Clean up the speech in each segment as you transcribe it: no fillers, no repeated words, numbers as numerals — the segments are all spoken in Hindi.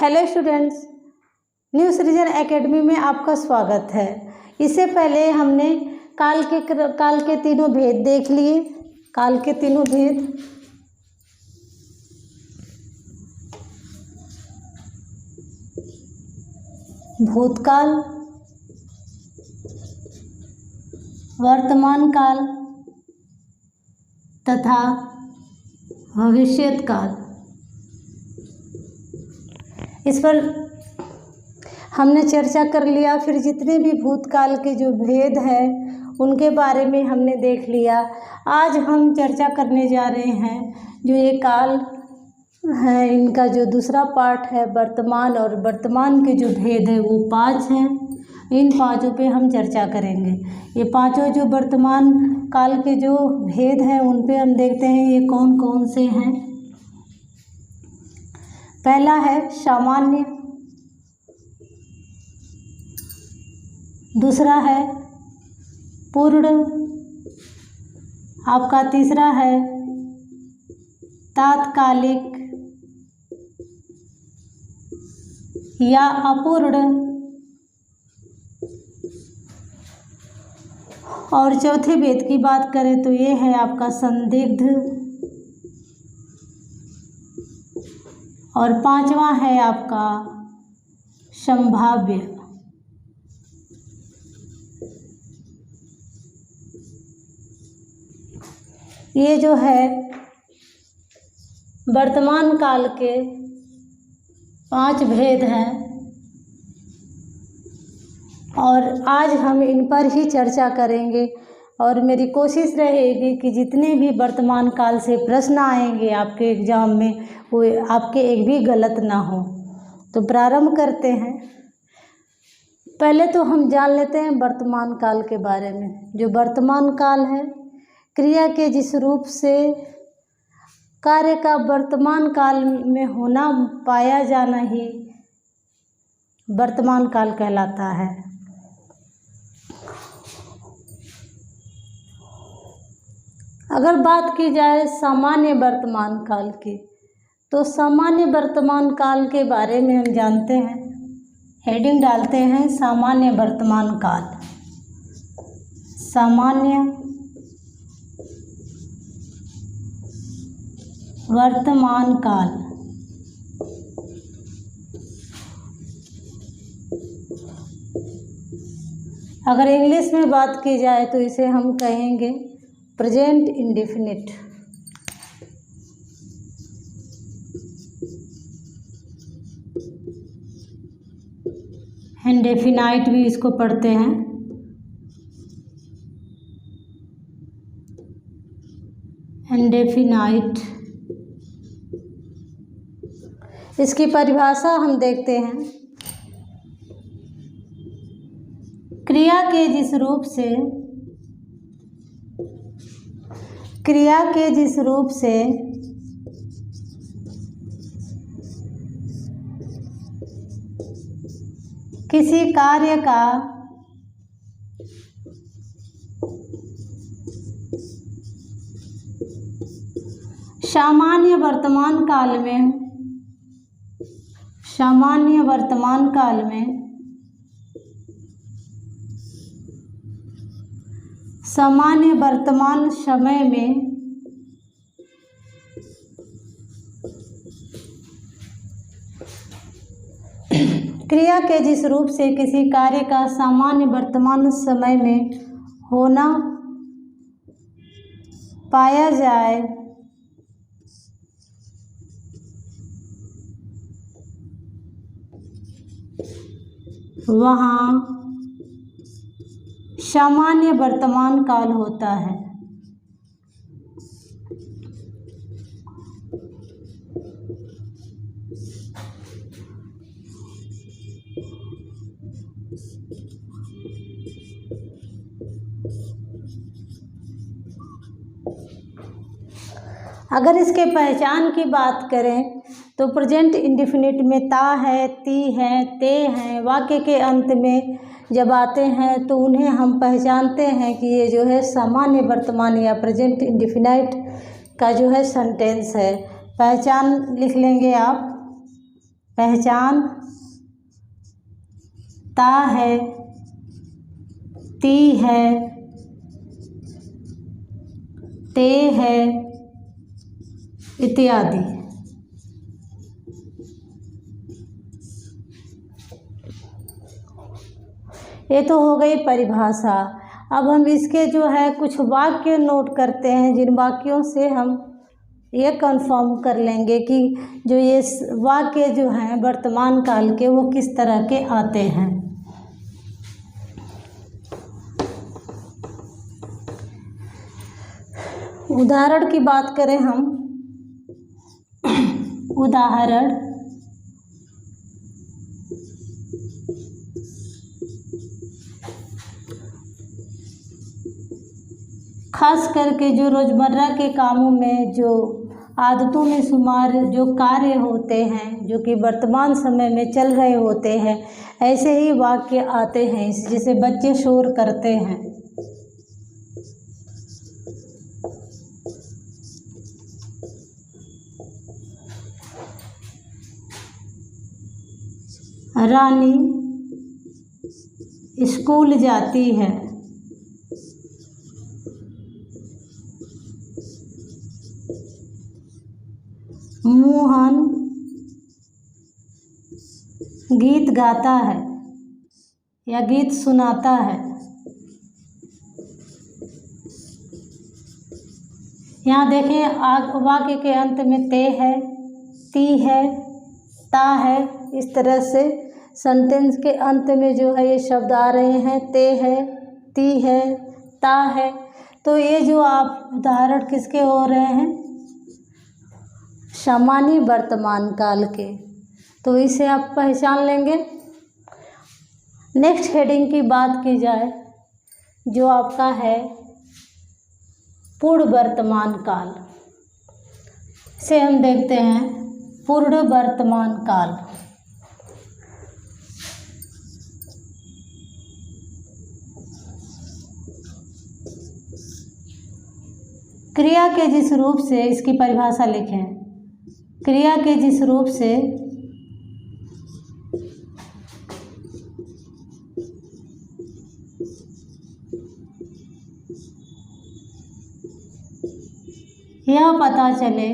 हेलो स्टूडेंट्स, न्यू सृजन एकेडमी में आपका स्वागत है। इससे पहले हमने काल के तीनों भेद देख लिए। काल के तीनों भेद भूतकाल, वर्तमान काल तथा भविष्यत काल। इस पर हमने चर्चा कर लिया। फिर जितने भी भूतकाल के जो भेद हैं उनके बारे में हमने देख लिया। आज हम चर्चा करने जा रहे हैं जो ये काल है, इनका जो दूसरा पार्ट है वर्तमान, और वर्तमान के जो भेद है वो 5 हैं। इन पांचों पे हम चर्चा करेंगे। ये पांचों जो वर्तमान काल के जो भेद हैं उन पे हम देखते हैं ये कौन कौन से हैं। पहला है सामान्य, दूसरा है पूर्ण, आपका तीसरा है तात्कालिक या अपूर्ण, और चौथे भेद की बात करें तो ये है आपका संदिग्ध, और पांचवा है आपका संभाव्य। ये जो है वर्तमान काल के 5 भेद हैं और आज हम इन पर ही चर्चा करेंगे। और मेरी कोशिश रहेगी कि जितने भी वर्तमान काल से प्रश्न आएंगे आपके एग्ज़ाम में वो आपके एक भी गलत ना हो। तो प्रारंभ करते हैं। पहले तो हम जान लेते हैं वर्तमान काल के बारे में। जो वर्तमान काल है, क्रिया के जिस रूप से कार्य का वर्तमान काल में होना, पाया जाना ही वर्तमान काल कहलाता है। अगर बात की जाए सामान्य वर्तमान काल की, तो सामान्य वर्तमान काल के बारे में हम जानते हैं। हेडिंग डालते हैं सामान्य वर्तमान काल। सामान्य वर्तमान काल अगर इंग्लिश में बात की जाए तो इसे हम कहेंगे प्रेजेंट इंडेफिनिट। इंडेफिनाइट भी इसको पढ़ते हैं। इंडेफिनाइट, इसकी परिभाषा हम देखते हैं। क्रिया के जिस रूप से किसी कार्य का सामान्य वर्तमान काल में सामान्य वर्तमान समय में क्रिया के जिस रूप से किसी कार्य का सामान्य वर्तमान समय में होना पाया जाए, वहाँ सामान्य वर्तमान काल होता है। अगर इसके पहचान की बात करें तो प्रेजेंट इंडेफिनिट में ता है, ती है, ते हैं, वाक्य के अंत में जब आते हैं तो उन्हें हम पहचानते हैं कि ये जो है सामान्य वर्तमान या प्रेजेंट इंडेफिनाइट का जो है सेंटेंस है। पहचान लिख लेंगे आप। पहचान, ता है, ती है, ते है, इत्यादि। ये तो हो गई परिभाषा। अब हम इसके जो है कुछ वाक्य नोट करते हैं, जिन वाक्यों से हम ये कंफर्म कर लेंगे कि जो ये वाक्य जो हैं वर्तमान काल के वो किस तरह के आते हैं। उदाहरण की बात करें हम, उदाहरण खास करके जो रोज़मर्रा के कामों में जो आदतों में शुमार जो कार्य होते हैं जो कि वर्तमान समय में चल रहे होते हैं, ऐसे ही वाक्य आते हैं। जैसे बच्चे शोर करते हैं, रानी स्कूल जाती है, मोहन गीत गाता है या गीत सुनाता है। यहाँ देखें वाक्य के अंत में ते है, ती है, ता है। इस तरह से सेंटेंस के अंत में जो है ये शब्द आ रहे हैं, ते है, ती है, ता है। तो ये जो आप उदाहरण किसके हो रहे हैं, सामान्य वर्तमान काल के, तो इसे आप पहचान लेंगे। नेक्स्ट हेडिंग की बात की जाए जो आपका है पूर्ण वर्तमान काल, से हम देखते हैं पूर्ण वर्तमान काल। क्रिया के जिस रूप से, इसकी परिभाषा लिखें, क्रिया के जिस रूप से यह पता चले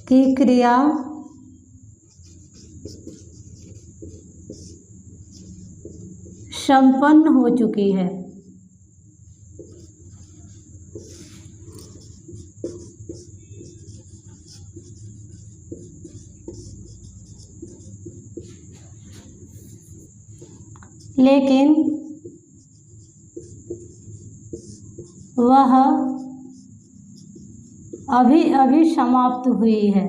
कि क्रिया संपन्न हो चुकी है। लेकिन वह अभी अभी समाप्त हुई है।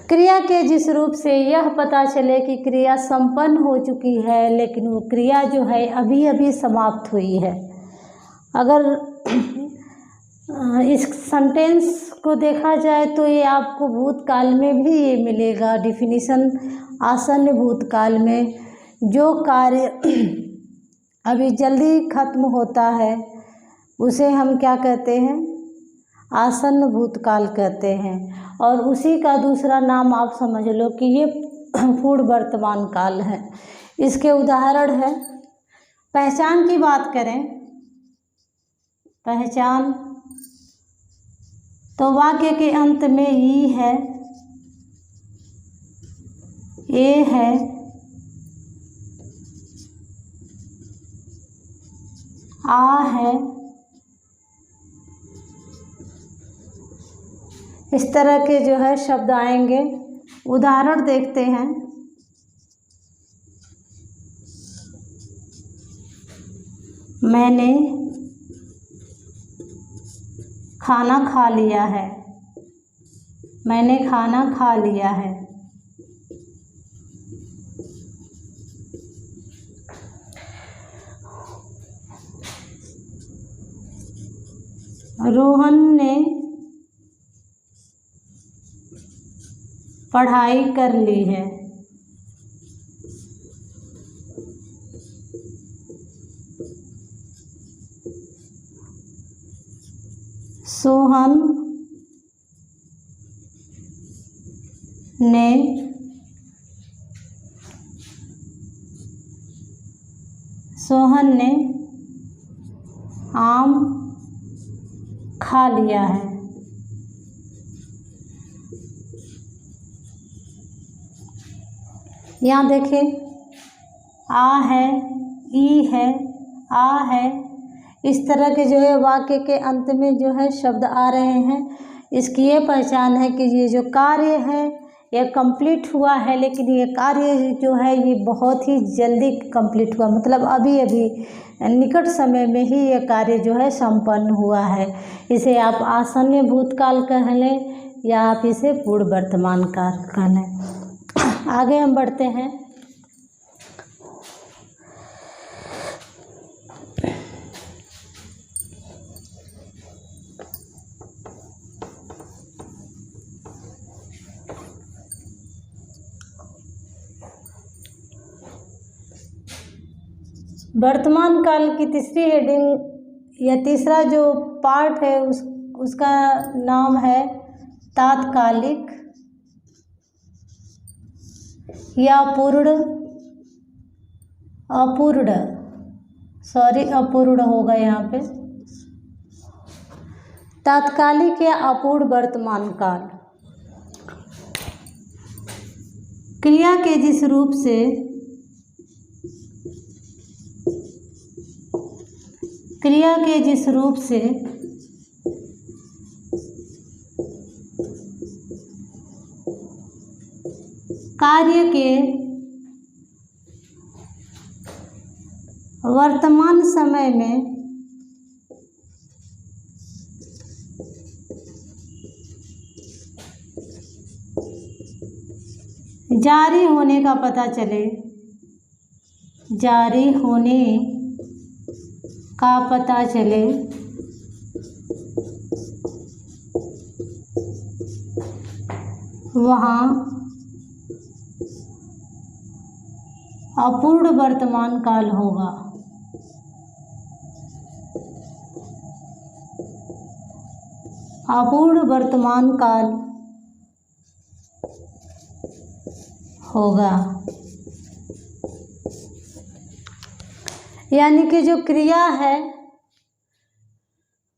क्रिया के जिस रूप से यह पता चले कि क्रिया संपन्न हो चुकी है, लेकिन वो क्रिया जो है अभी अभी समाप्त हुई है। अगर इस सेंटेंस को देखा जाए तो ये आपको भूतकाल में भी ये मिलेगा डिफिनीशन। आसन्न भूतकाल में जो कार्य अभी जल्दी खत्म होता है उसे हम क्या कहते हैं, आसन्न भूतकाल कहते हैं। और उसी का दूसरा नाम आप समझ लो कि ये पूर्ण वर्तमान काल है। इसके उदाहरण है, पहचान की बात करें, पहचान तो वाक्य के अंत में ई है, ए है, आ है, इस तरह के जो है शब्द आएंगे। उदाहरण देखते हैं, मैंने खाना खा लिया है, मैंने खाना खा लिया है। रोहन ने पढ़ाई कर ली है। सोहन ने आम खा लिया है। यहाँ देखिए आ है, ई है, आ है, इस तरह के जो है वाक्य के अंत में जो है शब्द आ रहे हैं। इसकी ये पहचान है कि ये जो कार्य है यह कंप्लीट हुआ है, लेकिन ये कार्य जो है ये बहुत ही जल्दी कंप्लीट हुआ, मतलब अभी अभी निकट समय में ही ये कार्य जो है संपन्न हुआ है। इसे आप आसन्न भूतकाल कह लें या आप इसे पूर्ण वर्तमान काल कह लें। आगे हम बढ़ते हैं। वर्तमान काल की तीसरी हेडिंग या तीसरा जो पार्ट है उसका नाम है तात्कालिक या अपूर्ण होगा यहाँ पे। तात्कालिक या अपूर्ण वर्तमान काल क्रिया के जिस रूप से कार्य के वर्तमान समय में जारी होने का पता चले, वहाँ अपूर्ण वर्तमान काल होगा। अपूर्ण वर्तमान काल होगा, यानी कि जो क्रिया है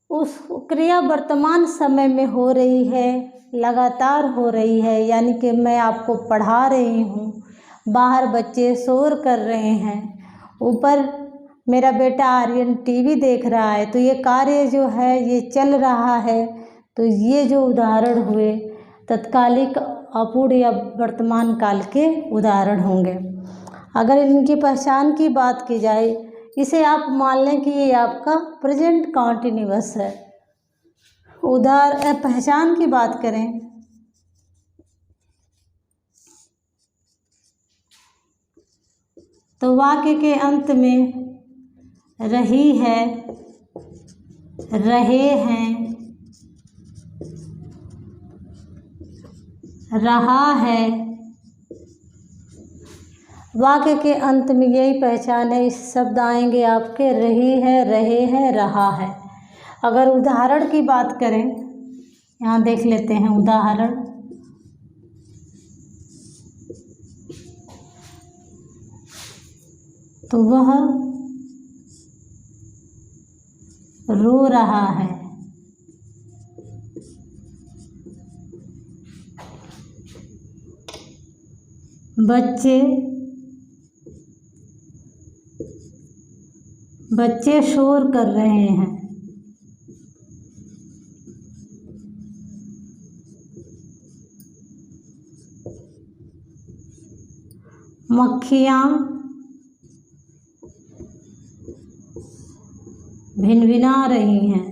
उस क्रिया वर्तमान समय में हो रही है, लगातार हो रही है। यानी कि मैं आपको पढ़ा रही हूँ, बाहर बच्चे शोर कर रहे हैं, ऊपर मेरा बेटा आर्यन टीवी देख रहा है, तो ये कार्य जो है ये चल रहा है। तो ये जो उदाहरण हुए तत्कालिक, अपूर्ण या वर्तमान काल के उदाहरण होंगे। अगर इनकी पहचान की बात की जाए, इसे आप मान लें कि ये आपका प्रेजेंट कॉन्टिन्यूअस है। पहचान की बात करें तो वाक्य के अंत में रही है, रहे हैं, रहा है, वाक्य के अंत में यही पहचान है। इस शब्द आएंगे आपके रही है, रहे हैं, रहा है। अगर उदाहरण की बात करें, यहाँ देख लेते हैं उदाहरण। तो वह रो रहा है, बच्चे शोर कर रहे हैं, मक्खियाँ भिनभिना रही हैं,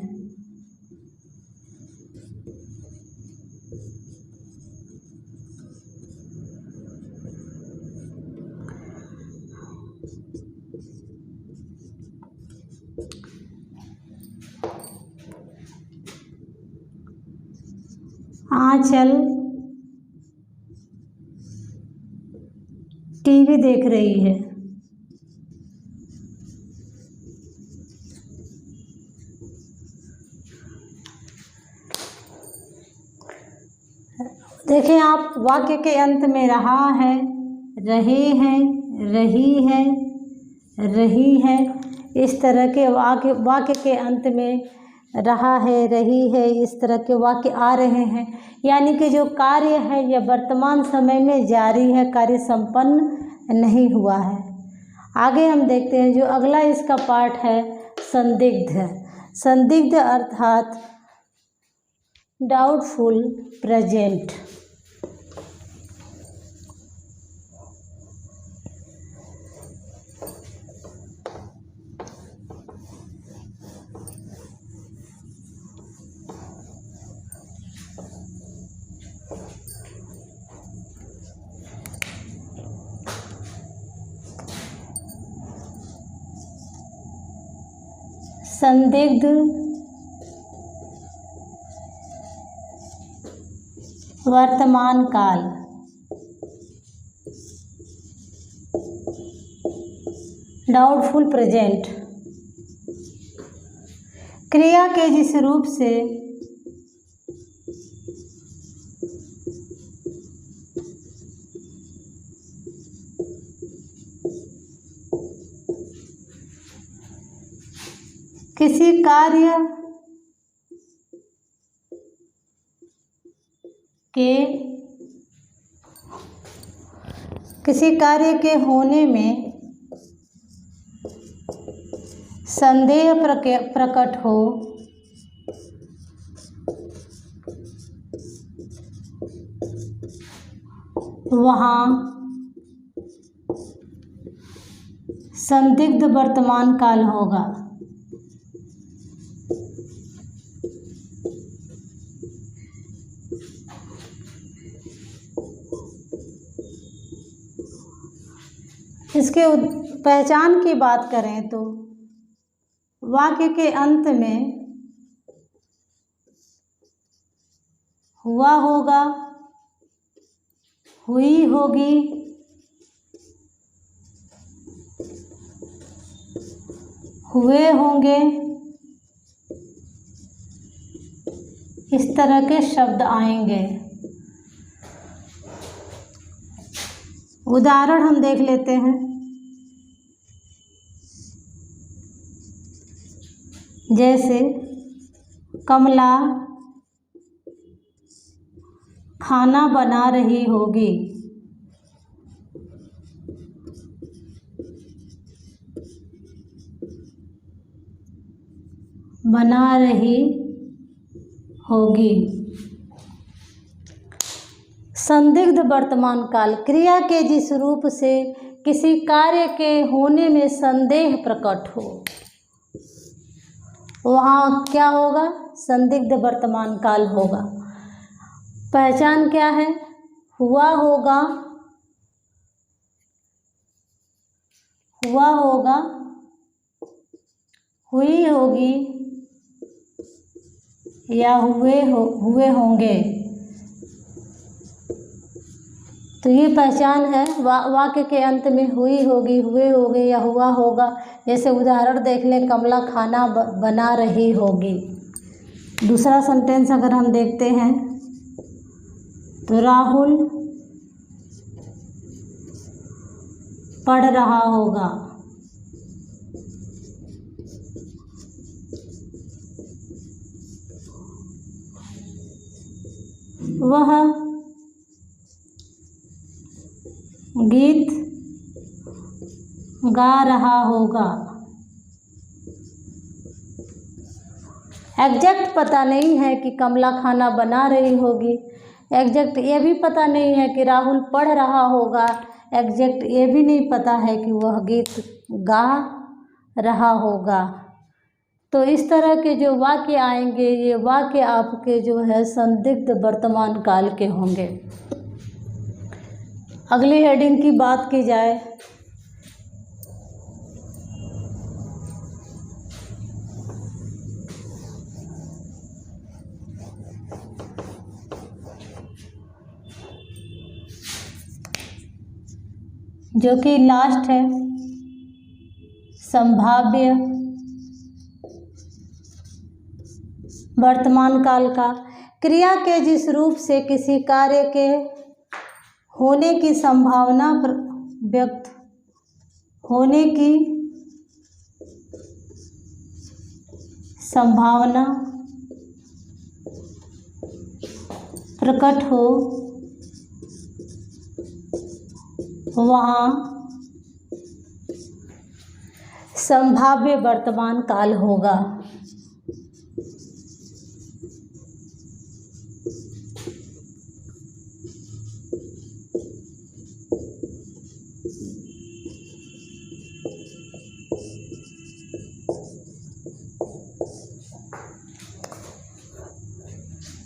आंचल टीवी देख रही है। देखें आप, वाक्य के अंत में रहा है, रहे हैं, रही है, रही है, इस तरह के वाक्य के अंत में रहा है, रही है, इस तरह के वाक्य आ रहे हैं। यानी कि जो कार्य है यह वर्तमान समय में जारी है, कार्य संपन्न नहीं हुआ है। आगे हम देखते हैं जो अगला इसका पार्ट है, संदिग्ध। संदिग्ध अर्थात डाउटफुल प्रेजेंट। संदिग्ध वर्तमान काल। Doubtful present. क्रिया के जिस रूप से किसी कार्य के होने में संदेह प्रकट हो, वहाँ संदिग्ध वर्तमान काल होगा। इसके पहचान की बात करें तो वाक्य के अंत में हुआ होगा, हुई होगी, हुए होंगे, इस तरह के शब्द आएंगे। उदाहरण हम देख लेते हैं। जैसे कमला खाना बना रही होगी। बना रही होगी। संदिग्ध वर्तमान काल, क्रिया के जिस रूप से किसी कार्य के होने में संदेह प्रकट हो, वहाँ क्या होगा? संदिग्ध वर्तमान काल होगा। पहचान क्या है? हुआ होगा, हुआ होगा, हुई होगी या हुए होंगे। तो ये पहचान है। वाक्य के अंत में हुई होगी, हुए होंगे या हुआ होगा। जैसे उदाहरण देख लें, कमला खाना बना रही होगी। दूसरा सेंटेंस अगर हम देखते हैं तो राहुल पढ़ रहा होगा। वह गीत गा रहा होगा। एग्जैक्ट पता नहीं है कि कमला खाना बना रही होगी। एग्जैक्ट ये भी पता नहीं है कि राहुल पढ़ रहा होगा। एग्जैक्ट ये भी नहीं पता है कि वह गीत गा रहा होगा। तो इस तरह के जो वाक्य आएंगे, ये वाक्य आपके जो है संदिग्ध वर्तमान काल के होंगे। अगली हेडिंग की बात की जाए जो कि लास्ट है संभाव्य वर्तमान काल का। क्रिया के जिस रूप से किसी कार्य के होने की संभावना व्यक्त होने की संभावना प्रकट हो वहाँ संभाव्य वर्तमान काल होगा।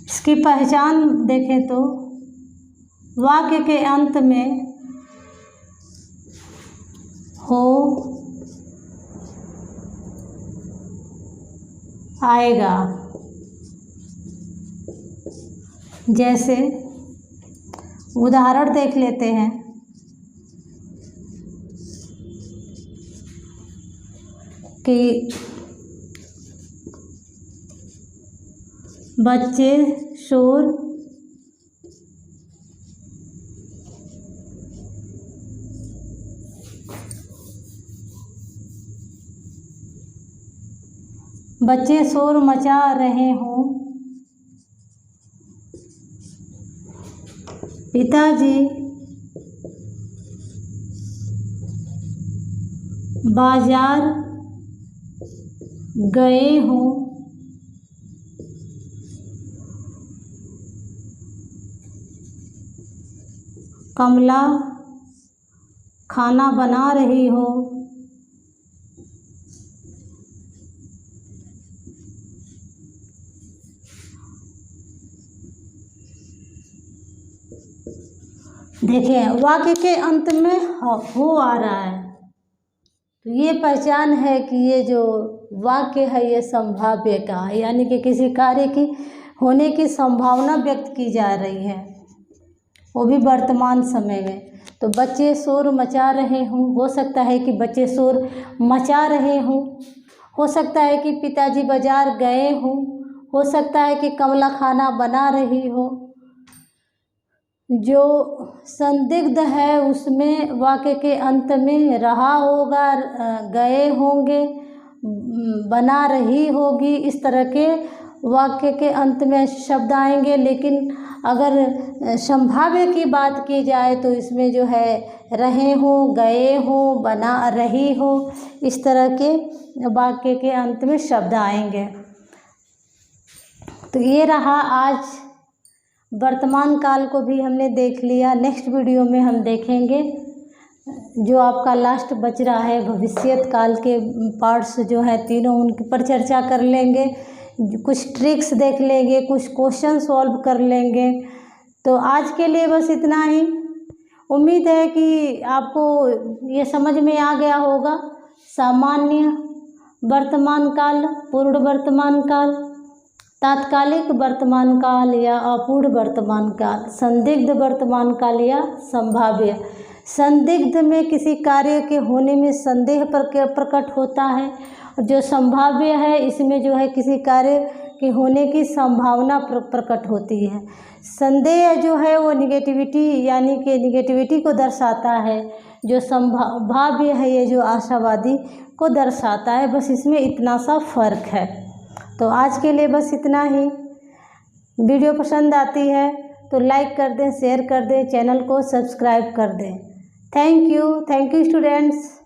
इसकी पहचान देखें तो वाक्य के अंत में हो आएगा। जैसे उदाहरण देख लेते हैं कि बच्चे शोर मचा रहे हों, पिताजी बाजार गए हों, कमला खाना बना रही हो, देखिए वाक्य के अंत में हो आ रहा है, तो ये पहचान है कि ये जो वाक्य है ये संभाव्य का है, यानी कि किसी कार्य की होने की संभावना व्यक्त की जा रही है, वो भी वर्तमान समय में। तो बच्चे शोर मचा रहे हों, हो सकता है कि बच्चे शोर मचा रहे हों, हो सकता है कि पिताजी बाजार गए हों, हो सकता है कि कमला खाना बना रही हो। जो संदिग्ध है उसमें वाक्य के अंत में रहा होगा, गए होंगे, बना रही होगी, इस तरह के वाक्य के अंत में शब्द आएंगे। लेकिन अगर संभाव्य की बात की जाए तो इसमें जो है रहे हो, गए हो, बना रही हो, इस तरह के वाक्य के अंत में शब्द आएंगे। तो ये रहा, आज वर्तमान काल को भी हमने देख लिया। नेक्स्ट वीडियो में हम देखेंगे जो आपका लास्ट बच रहा है भविष्यत काल के पार्ट्स जो है तीनों, उनके पर चर्चा कर लेंगे, कुछ ट्रिक्स देख लेंगे, कुछ क्वेश्चन सॉल्व कर लेंगे। तो आज के लिए बस इतना ही। उम्मीद है कि आपको ये समझ में आ गया होगा। सामान्य वर्तमान काल, पूर्ण वर्तमान काल, तात्कालिक वर्तमान काल या अपूर्ण वर्तमान काल, संदिग्ध वर्तमान काल या संभाव्य। संदिग्ध में किसी कार्य के होने में संदेह प्रकट होता है, और जो संभाव्य है इसमें जो है किसी कार्य के होने की संभावना प्रकट होती है। संदेह जो है वो निगेटिविटी, यानी कि निगेटिविटी को दर्शाता है। जो संभाव्य है ये जो आशावादी को दर्शाता है। बस इसमें इतना सा फ़र्क है। तो आज के लिए बस इतना ही। वीडियो पसंद आती है तो लाइक कर दें, शेयर कर दें, चैनल को सब्सक्राइब कर दें। Thank you students.